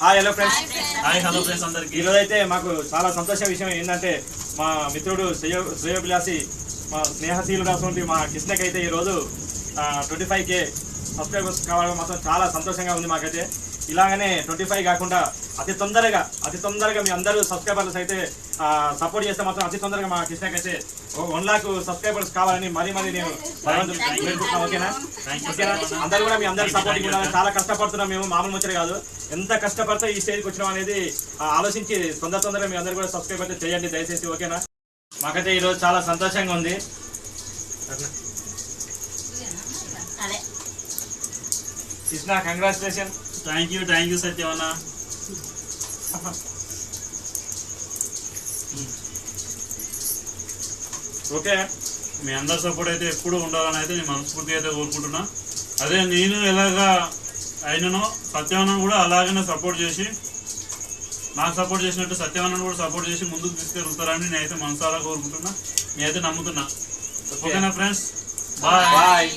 Hi hello friends. Hi hello friends అందరికి. ఈరోజు అయితే మాకు చాలా సంతోష విషయం ఏంటంటే మా మిత్రుడు శ్రేయోభిలాసి మా స్నేహశీలుడు అటువంటి మా కృష్ణకి అయితే ఈరోజు 25K సబ్స్క్రైబర్స్ కావడం మాత్రం చాలా సంతోషంగా ఉంది మాకైతే. ఇలాగనే 25 కాకుండా అతి తొందరగా మీ అందరూ సబ్స్క్రైబర్స్ అయితే సపోర్ట్ చేస్తే మాత్రం అతి తొందరగా మా కృష్ణకి అయితే 1 lakh సబ్స్క్రైబర్స్ కావాలని మరీ నేను వేడుకుంటున్నాను. ఓకేనా? అందరూ కూడా మీ అందరి సపోర్ట్ ఉండాలని చాలా కష్టపడుతున్నాం మేము, మామూలు ముచ్చట కాదు. ఎంత కష్టపడితే ఈ స్టేజ్కి వచ్చినాం అనేది ఆలోచించి తొందరగా మీ అందరు కూడా సబ్స్క్రైబ్ అయితే చేయండి దయచేసి. ఓకేనా? మాకైతే ఈరోజు చాలా సంతోషంగా ఉంది. కృష్ణ కంగ్రాచులేషన్. థ్యాంక్ యూ సత్యవన్న. ఓకే, మీ అందరి సపోర్ట్ అయితే ఎప్పుడు ఉండాలని అయితే నేను మనస్ఫూర్తిగా అయితే కోరుకుంటున్నా. అదే నేను ఎలాగా అయిననో సత్యవన్న కూడా అలాగనే సపోర్ట్ చేసి నాకు సపోర్ట్ చేసినట్టు సత్యవన్న కూడా సపోర్ట్ చేసి ముందుకు తీసుకెళ్తారని నేనైతే మనసారా కోరుకుంటున్నా, నేనైతే నమ్ముతున్నా. ఓకేనా ఫ్రెండ్స్? బాయ్.